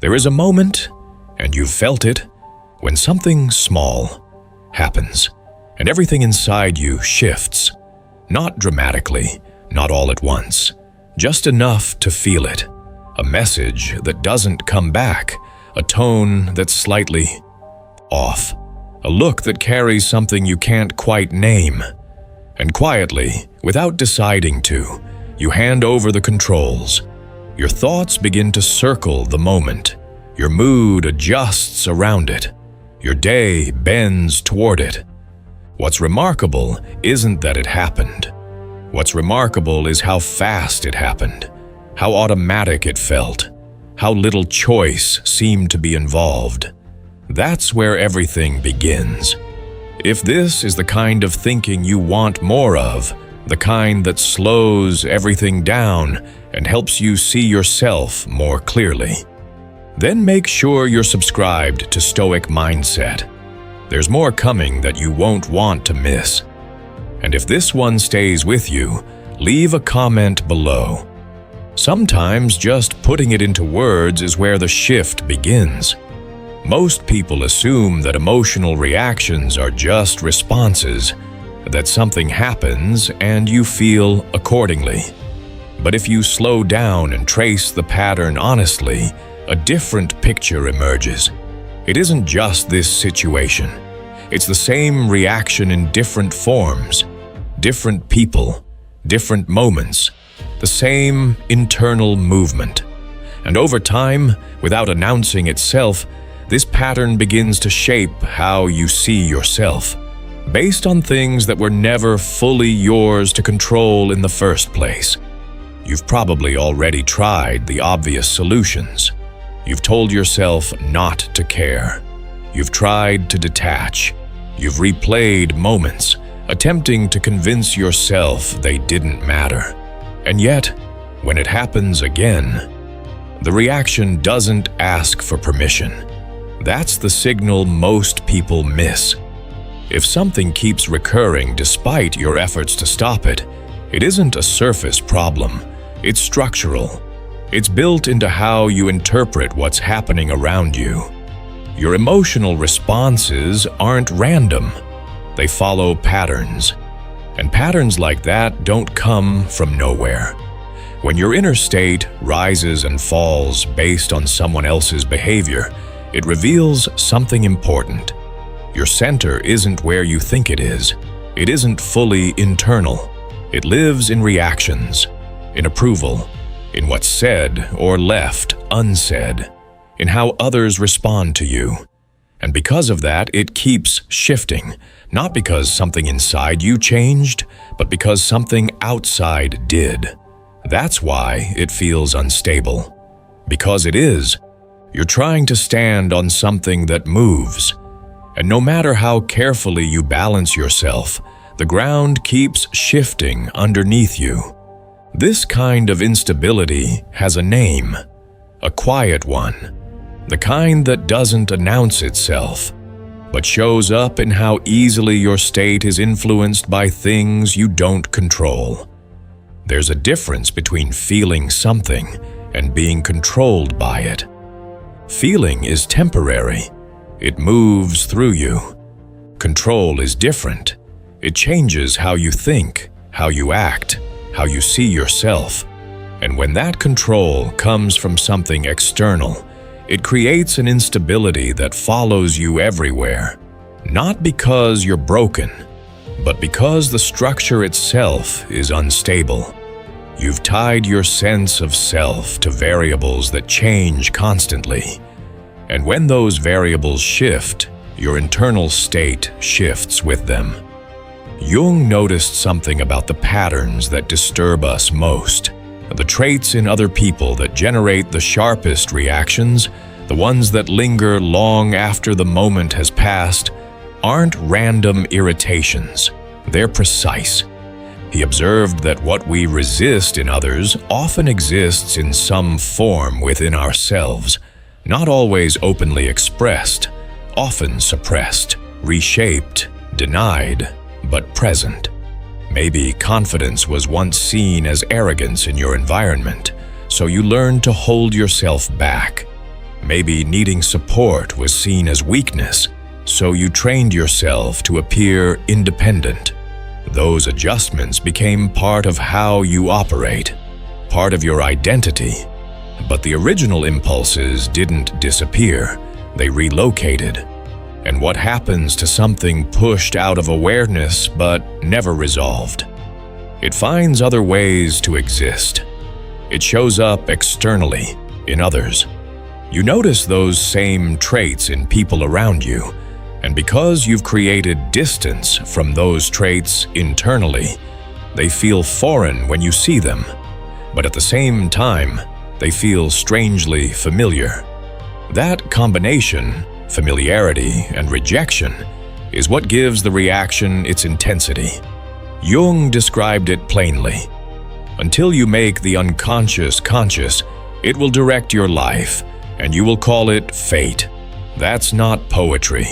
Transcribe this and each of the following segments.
There is a moment, and you've felt it, when something small happens, and everything inside you shifts. Not dramatically, not all at once, just enough to feel it. A message that doesn't come back, a tone that's slightly off, a look that carries something you can't quite name. And quietly, without deciding to, you hand over the controls. Your thoughts begin to circle the moment. Your mood adjusts around it. Your day bends toward it. What's remarkable isn't that it happened. What's remarkable is how fast it happened, how automatic it felt, how little choice seemed to be involved. That's where everything begins. If this is the kind of thinking you want more of, the kind that slows everything down and helps you see yourself more clearly, then make sure you're subscribed to Stoic Mindset. There's more coming that you won't want to miss. And if this one stays with you, leave a comment below. Sometimes just putting it into words is where the shift begins. Most people assume that emotional reactions are just responses, that something happens and you feel accordingly. But if you slow down and trace the pattern honestly, a different picture emerges. It isn't just this situation. It's the same reaction in different forms, different people, different moments, the same internal movement. And over time, without announcing itself, this pattern begins to shape how you see yourself, based on things that were never fully yours to control in the first place. You've probably already tried the obvious solutions. You've told yourself not to care. You've tried to detach. You've replayed moments, attempting to convince yourself they didn't matter. And yet, when it happens again, the reaction doesn't ask for permission. That's the signal most people miss. If something keeps recurring despite your efforts to stop it, it isn't a surface problem. It's structural. It's built into how you interpret what's happening around you. Your emotional responses aren't random. They follow patterns. And patterns like that don't come from nowhere. When your inner state rises and falls based on someone else's behavior, it reveals something important. Your center isn't where you think it is. It isn't fully internal. It lives in reactions, in approval, in what's said or left unsaid, in how others respond to you. And because of that, it keeps shifting, not because something inside you changed, but because something outside did. That's why it feels unstable. Because it is. You're trying to stand on something that moves. And no matter how carefully you balance yourself, the ground keeps shifting underneath you. This kind of instability has a name, a quiet one, the kind that doesn't announce itself, but shows up in how easily your state is influenced by things you don't control. There's a difference between feeling something and being controlled by it. Feeling is temporary. It moves through you. Control is different. It changes how you think, how you act, how you see yourself. And when that control comes from something external, it creates an instability that follows you everywhere. Not because you're broken, but because the structure itself is unstable. You've tied your sense of self to variables that change constantly. And when those variables shift, your internal state shifts with them. Jung noticed something about the patterns that disturb us most. The traits in other people that generate the sharpest reactions, the ones that linger long after the moment has passed, aren't random irritations. They're precise. He observed that what we resist in others often exists in some form within ourselves, not always openly expressed, often suppressed, reshaped, denied, but present. Maybe confidence was once seen as arrogance in your environment, so you learned to hold yourself back. Maybe needing support was seen as weakness, so you trained yourself to appear independent. Those adjustments became part of how you operate, part of your identity. But the original impulses didn't disappear, they relocated. And what happens to something pushed out of awareness but never resolved? It finds other ways to exist. It shows up externally, in others. You notice those same traits in people around you, and because you've created distance from those traits internally, they feel foreign when you see them, but at the same time, they feel strangely familiar. That combination, familiarity and rejection, is what gives the reaction its intensity. Jung described it plainly. Until you make the unconscious conscious, it will direct your life, and you will call it fate. That's not poetry.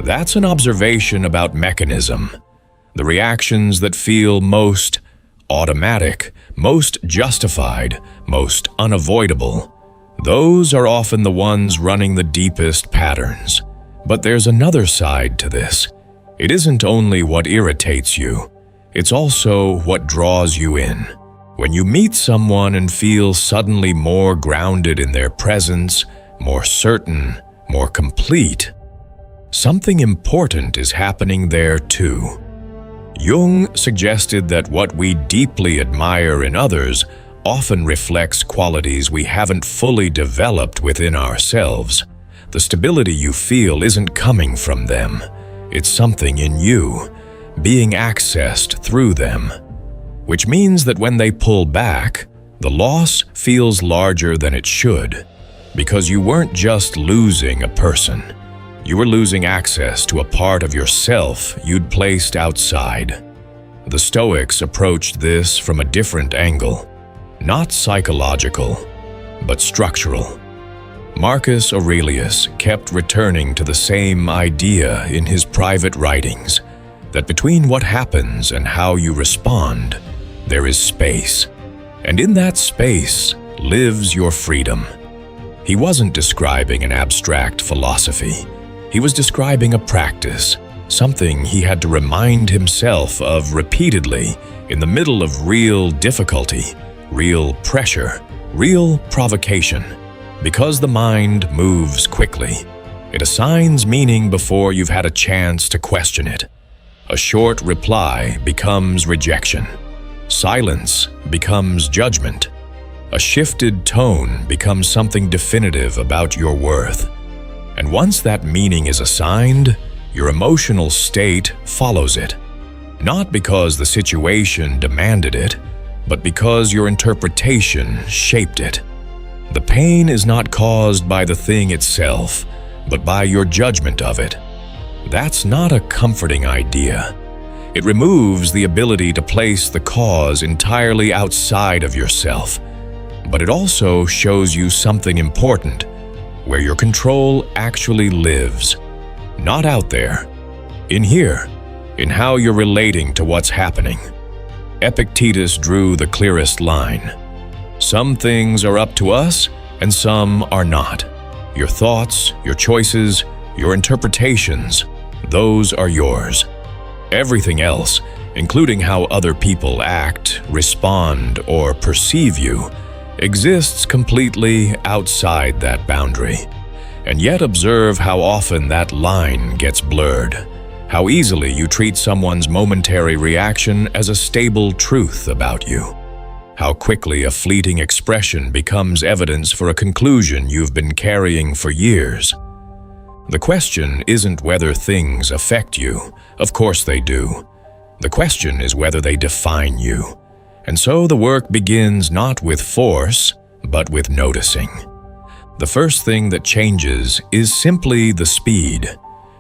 That's an observation about mechanism. The reactions that feel most automatic, most justified, most unavoidable, those are often the ones running the deepest patterns. But there's another side to this. It isn't only what irritates you, it's also what draws you in. When you meet someone and feel suddenly more grounded in their presence, more certain, more complete, something important is happening there too. Jung suggested that what we deeply admire in others often reflects qualities we haven't fully developed within ourselves. The stability you feel isn't coming from them. It's something in you, being accessed through them. Which means that when they pull back, the loss feels larger than it should, because you weren't just losing a person. You were losing access to a part of yourself you'd placed outside. The Stoics approached this from a different angle, not psychological, but structural. Marcus Aurelius kept returning to the same idea in his private writings, that between what happens and how you respond, there is space, and in that space lives your freedom. He wasn't describing an abstract philosophy. He was describing a practice, something he had to remind himself of repeatedly in the middle of real difficulty, real pressure, real provocation. Because the mind moves quickly, it assigns meaning before you've had a chance to question it. A short reply becomes rejection. Silence becomes judgment. A shifted tone becomes something definitive about your worth. And once that meaning is assigned, your emotional state follows it. Not because the situation demanded it, but because your interpretation shaped it. The pain is not caused by the thing itself, but by your judgment of it. That's not a comforting idea. It removes the ability to place the cause entirely outside of yourself, but it also shows you something important, where your control actually lives. Not out there, in here, in how you're relating to what's happening. Epictetus drew the clearest line. Some things are up to us, and some are not. Your thoughts, your choices, your interpretations, those are yours. Everything else, including how other people act, respond, or perceive you, exists completely outside that boundary. And yet observe how often that line gets blurred, how easily you treat someone's momentary reaction as a stable truth about you, how quickly a fleeting expression becomes evidence for a conclusion you've been carrying for years. The question isn't whether things affect you. Of course they do. The question is whether they define you. And so the work begins not with force, but with noticing. The first thing that changes is simply the speed.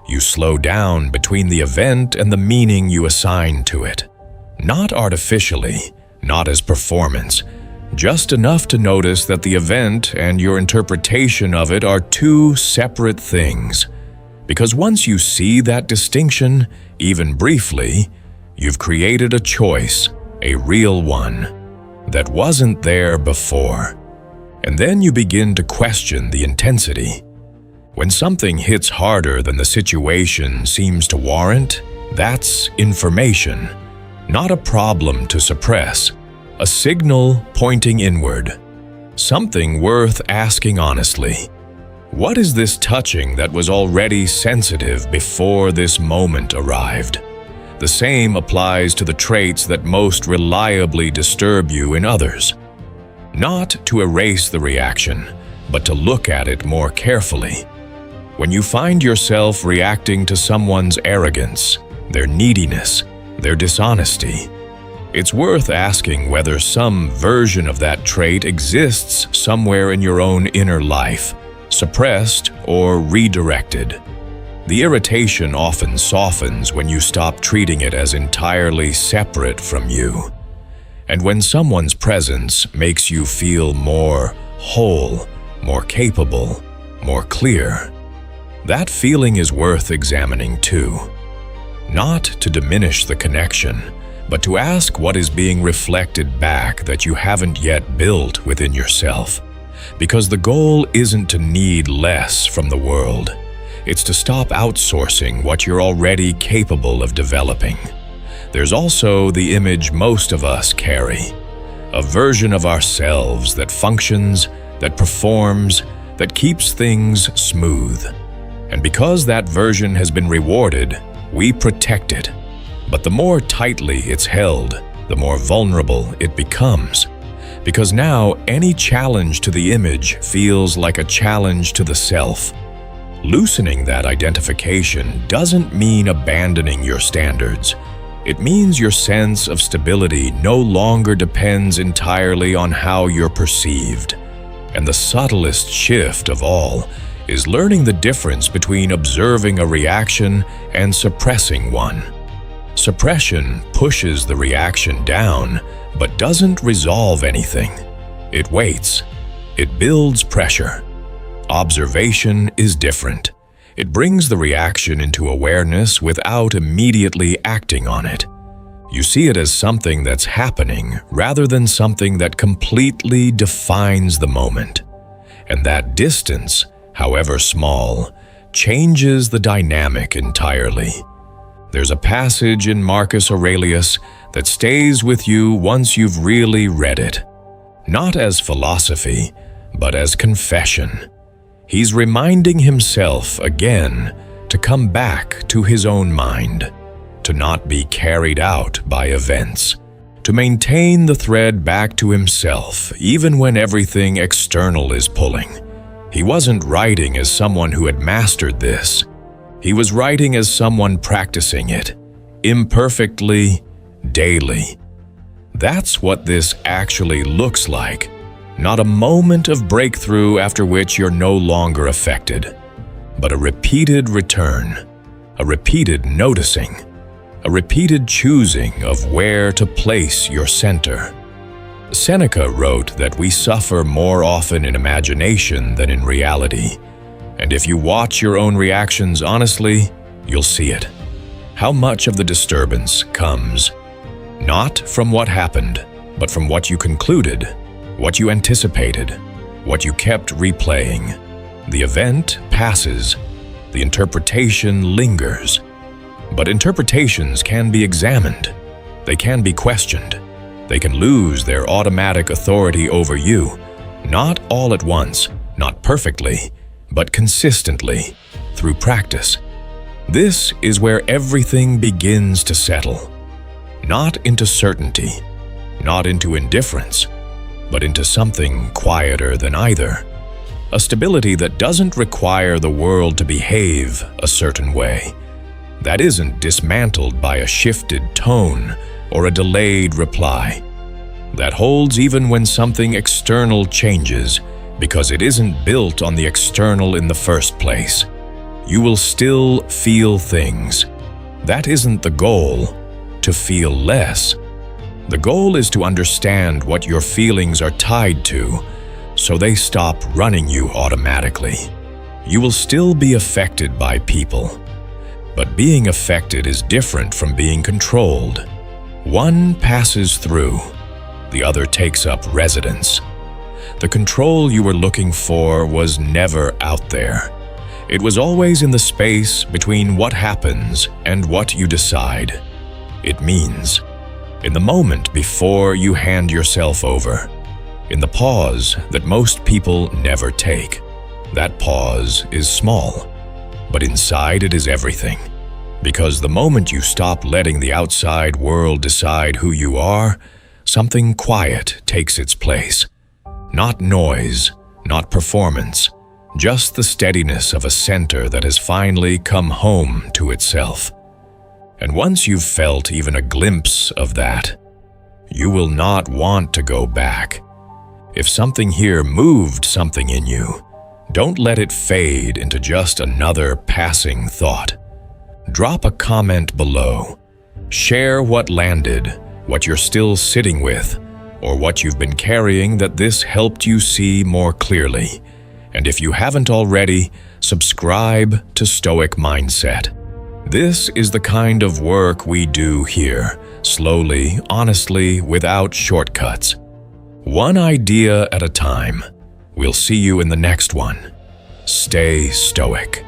You slow down between the event and the meaning you assign to it. Not artificially, not as performance, just enough to notice that the event and your interpretation of it are two separate things. Because once you see that distinction, even briefly, you've created a choice, a real one, that wasn't there before. And then you begin to question the intensity. When something hits harder than the situation seems to warrant, that's information, not a problem to suppress, a signal pointing inward, something worth asking honestly. What is this touching that was already sensitive before this moment arrived? The same applies to the traits that most reliably disturb you in others. Not to erase the reaction, but to look at it more carefully. When you find yourself reacting to someone's arrogance, their neediness, their dishonesty, it's worth asking whether some version of that trait exists somewhere in your own inner life, suppressed or redirected. The irritation often softens when you stop treating it as entirely separate from you. And when someone's presence makes you feel more whole, more capable, more clear, that feeling is worth examining too. Not to diminish the connection, but to ask what is being reflected back that you haven't yet built within yourself. Because the goal isn't to need less from the world. It's to stop outsourcing what you're already capable of developing. There's also the image most of us carry, a version of ourselves that functions, that performs, that keeps things smooth. And because that version has been rewarded, we protect it. But the more tightly it's held, the more vulnerable it becomes. Because now any challenge to the image feels like a challenge to the self. Loosening that identification doesn't mean abandoning your standards. It means your sense of stability no longer depends entirely on how you're perceived. And the subtlest shift of all is learning the difference between observing a reaction and suppressing one. Suppression pushes the reaction down, but doesn't resolve anything. It waits. It builds pressure. Observation is different. It brings the reaction into awareness without immediately acting on it. You see it as something that's happening rather than something that completely defines the moment. And that distance, however small, changes the dynamic entirely. There's a passage in Marcus Aurelius that stays with you once you've really read it. Not as philosophy, but as confession. He's reminding himself again to come back to his own mind, to not be carried out by events, to maintain the thread back to himself even when everything external is pulling. He wasn't writing as someone who had mastered this. He was writing as someone practicing it, imperfectly, daily. That's what this actually looks like. Not a moment of breakthrough after which you're no longer affected, but a repeated return, a repeated noticing, a repeated choosing of where to place your center. Seneca wrote that we suffer more often in imagination than in reality, and if you watch your own reactions honestly, you'll see it. How much of the disturbance comes not from what happened, but from what you concluded, what you anticipated, what you kept replaying. The event passes, the interpretation lingers. But interpretations can be examined. They can be questioned. They can lose their automatic authority over you, not all at once, not perfectly, but consistently, through practice. This is where everything begins to settle. Not into certainty, not into indifference, but into something quieter than either. A stability that doesn't require the world to behave a certain way. That isn't dismantled by a shifted tone or a delayed reply. That holds even when something external changes, because it isn't built on the external in the first place. You will still feel things. That isn't the goal, to feel less. The goal is to understand what your feelings are tied to, so they stop running you automatically. You will still be affected by people, but being affected is different from being controlled. One passes through, the other takes up residence. The control you were looking for was never out there. It was always in the space between what happens and what you decide. It means, in the moment before you hand yourself over, in the pause that most people never take. That pause is small, but inside it is everything. Because the moment you stop letting the outside world decide who you are, something quiet takes its place. Not noise, not performance, just the steadiness of a center that has finally come home to itself. And once you've felt even a glimpse of that, you will not want to go back. If something here moved something in you, don't let it fade into just another passing thought. Drop a comment below. Share what landed, what you're still sitting with, or what you've been carrying that this helped you see more clearly. And if you haven't already, subscribe to Stoic Mindset. This is the kind of work we do here, slowly, honestly, without shortcuts. One idea at a time. We'll see you in the next one. Stay stoic.